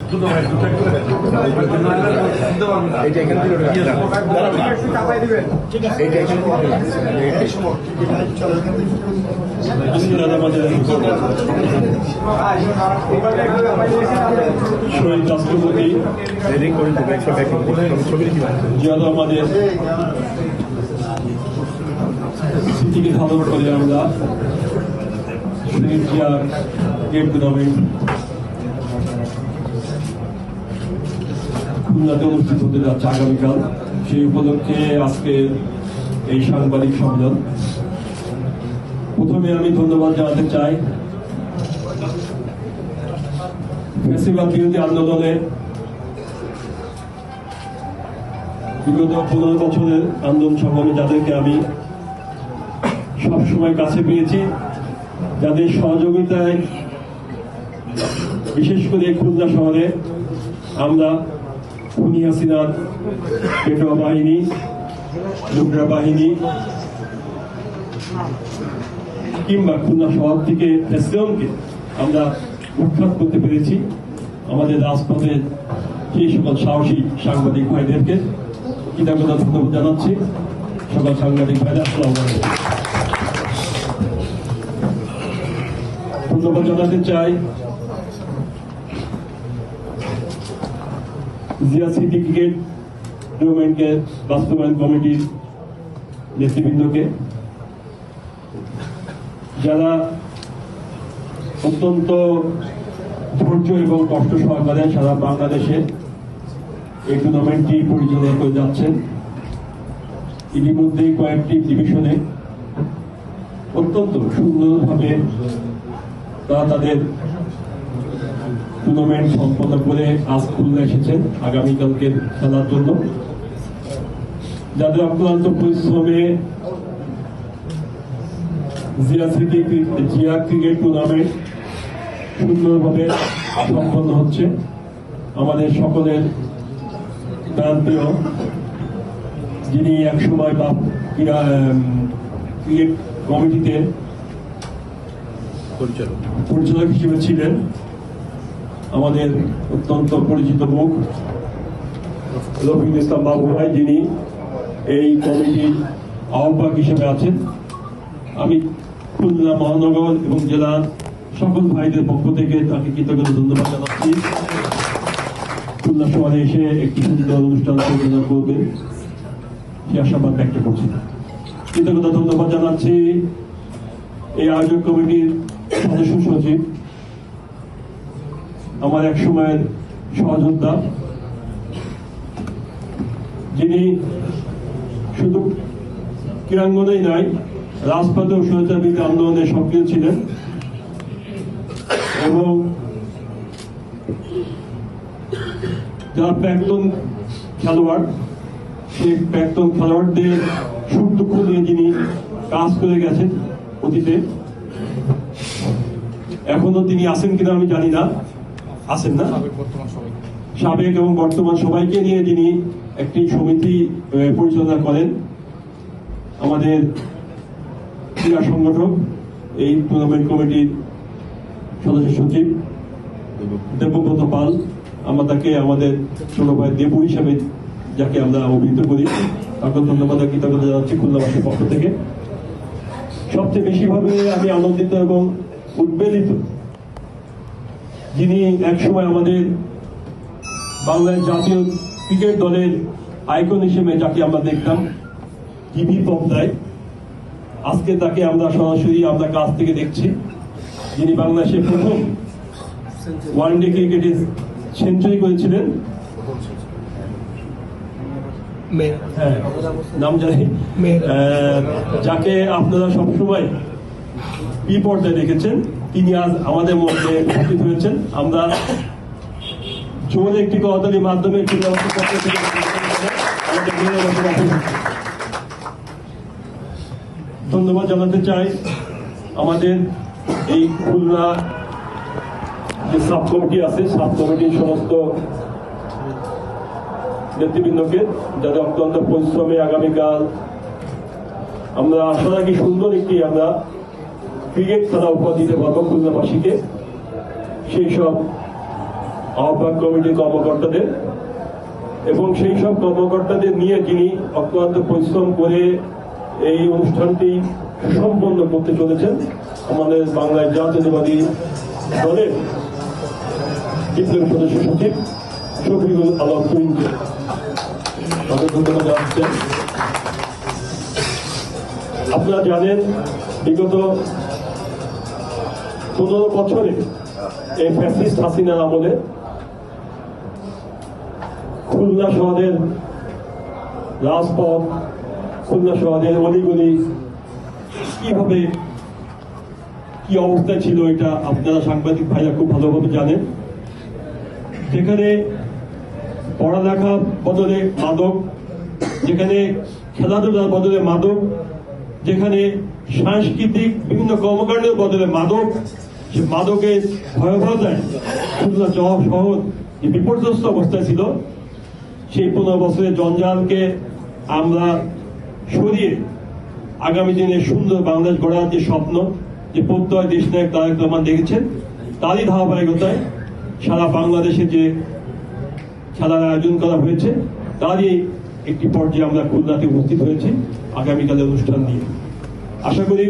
শহীদ রাষ্ট্রপতি জিয়াউর রহমানের স্মৃতিকে ধারণ করে আমরা শহীদ জিয়ার গেট টুর্নামেন্ট খুলনাতে অনুষ্ঠিত হতে যাচ্ছে আগামীকাল। সেই উপলক্ষে আজকে এই সাংবাদিক সম্মেলন। প্রথমে আমি ধন্যবাদ জানাতে চাই ফ্যাসিবাদ বিরোধী আন্দোলনে বিগত 15 বছরের আন্দোলন সংগ্রামে যাদেরকে আমি সবসময় কাছে পেয়েছি, যাদের সহযোগিতায় বিশেষ করে খুলনা শহরে আমরা খুনি হাসিনার পেটোয়া বাহিনী, লুকরা বাহিনী কিংবা খুলনা শহর থেকে প্রেসিডেন্টকে আমরা উৎখাত করতে পেরেছি। আমাদের রাজপথে সেই সকল সাহসী সাংবাদিক ভাইদেরকে কৃতজ্ঞতা ধন্যবাদ জানাচ্ছি। সকল সাংবাদিক ভাইরা আসসালামু আলাইকুম। ধন্যবাদ জানাতে চাই জিয়া সিটি ক্রিকেট টুর্নামেন্টের বাস্তবায়ন কমিটির নেতৃবৃন্দকে, যারা অত্যন্ত ধৈর্য এবং কষ্ট সহকারে সারা বাংলাদেশে এই টুর্নামেন্টটি পরিচালনা করে যাচ্ছেন। ইতিমধ্যে কয়েকটি ডিভিশনে অত্যন্ত সুন্দরভাবে তারা তাদের টুর্নামেন্ট সম্পন্ন করে আজ খুলনা এসেছেন আগামীকালকে খেলার জন্য। যাদের অক্লান্ত পরিশ্রমে জিয়া ক্রিকেট টুর্নামেন্ট সুন্দরভাবে সম্পন্ন হচ্ছে। আমাদের সকলের প্রান্তীয়, যিনি একসময় ক্রিকেট কমিটিতে পরিচালক হিসেবে ছিলেন, আমাদের অত্যন্ত পরিচিত মুখ রফিকুল ইসলাম বাবু ভাই, যিনি এই কমিটির আহ্বায়ক হিসেবে আছেন। আমি খুলনা মহানগর এবং জেলার সকল ভাইদের পক্ষ থেকে তাকে কৃতজ্ঞতা ধন্যবাদ জানাচ্ছি। খুলনা শহরে এসে একটি সুন্দর অনুষ্ঠান পরিচালনা করবেন সে আশাবাদ ব্যক্ত করছি। কৃতজ্ঞতা ধন্যবাদ জানাচ্ছি এই আয়োজক কমিটির সদস্য সচিব, আমার এক সময়ের সহযোদ্ধা, যিনি শুধু ক্রীড়াঙ্গনেই নয় রাজপথে ও স্বৈরাচার বিরোধী আন্দোলনে সক্রিয় ছিলেন এবং যারা প্রাক্তন খেলোয়াড়, সেই প্রাক্তন খেলোয়াড়দের সুখ দুঃখ নিয়ে যিনি কাজ করে গেছেন অতীতে। এখনো তিনি আছেন কিনা আমি জানি না, আছেন না, সাবেক এবং বর্তমান সবাইকে নিয়ে যিনি একটি সমিতি পরিচালনা করেন। আমাদের ক্রীড়া সংগঠক, এই টুর্নামেন্ট কমিটির সদস্য সচিব দেবব্রত পাল, আমরা তাকে আমাদের ছোট ভাই দেবু হিসাবে যাকে আমরা অভিহিত করি, তাকে ধন্যবাদ কৃতজ্ঞতা জানাচ্ছি খুলনাবাসীর পক্ষ থেকে। সবচেয়ে বেশিভাবে আমি আনন্দিত এবং উদ্বেলিত, যিনি একসময় আমাদের বাংলাদেশ জাতীয় ক্রিকেট দলের আইকন হিসেবে যাকে আমরা দেখতাম টিভি পর্দায়, আজকে তাকে আমরা সরাসরি আমরা কাছ থেকে দেখছি। যিনি বাংলাদেশের প্রথম ওয়ানডে ক্রিকেটে সেঞ্চুরি করেছিলেন, নাম জানি, যাকে আপনারা সবসময় পি পর্দায় দেখেছেন, তিনি আজ আমাদের মধ্যে উপস্থিত হয়েছেন। আমরা জোর একটি করতালির মাধ্যমে ধন্যবাদ জানাতে চাই আমাদের এই খুলনা যে সাব কমিটি আছে, সাব কমিটির সমস্ত নেতৃবৃন্দকে, যাদের অত্যন্ত পরিশ্রমে আগামীকাল আমরা আশা রাখি সুন্দর একটি আমরা ক্রিকেট খেলা উপহার দিতে পারবো খুলনাবাসীকে। সেই সব আহ্বায়ক কমিটির কর্মকর্তাদের এবং সেই সব কর্মকর্তাদের নিয়ে যিনি অক্লান্ত পরিশ্রম করে এই অনুষ্ঠানটি সম্পন্ন করতে চলেছেন আমাদের বাংলায় জাতীয়তাবাদী দলের বিপ্লবী সদস্য সচিব শফিকুল আলম তুহিনকে তাদের ধন্যবাদ জানাচ্ছেন। আপনারা জানেন বিগত 15 বছরে এই ফ্যাসিস্ট হাসিনার আমলে খুলনা শহরের রাজপথ, খুলনা শহরের অলিগলি কিভাবে কি অবস্থায় ছিল এটা আপনারা সাংবাদিক ভাইরা খুব ভালোভাবে জানেন। যেখানে পড়ালেখার বদলে মাদক, যেখানে খেলাধুলার বদলে মাদক, যেখানে সাংস্কৃতিক বিভিন্ন কর্মকাণ্ডের বদলে মাদক, সে মাদকের ভয়াবহতায় খুলনা শহর যে বিপর্যস্ত অবস্থায় ছিল, সেই 15 বছরের জঞ্জালকে আমরা সরিয়ে আগামী দিনে সুন্দর বাংলাদেশ গড়ার যে স্বপ্ন, যে প্রত্যয় দেশনায়ক তারেক রহমান দেখেছেন, তারই ধারাবাহিকতায় সারা বাংলাদেশে যে খেলার আয়োজন করা হয়েছে তারই একটি পর্যায়ে আমরা খুলনাতে উপস্থিত হয়েছি আগামীকালের অনুষ্ঠান নিয়ে। আশা করি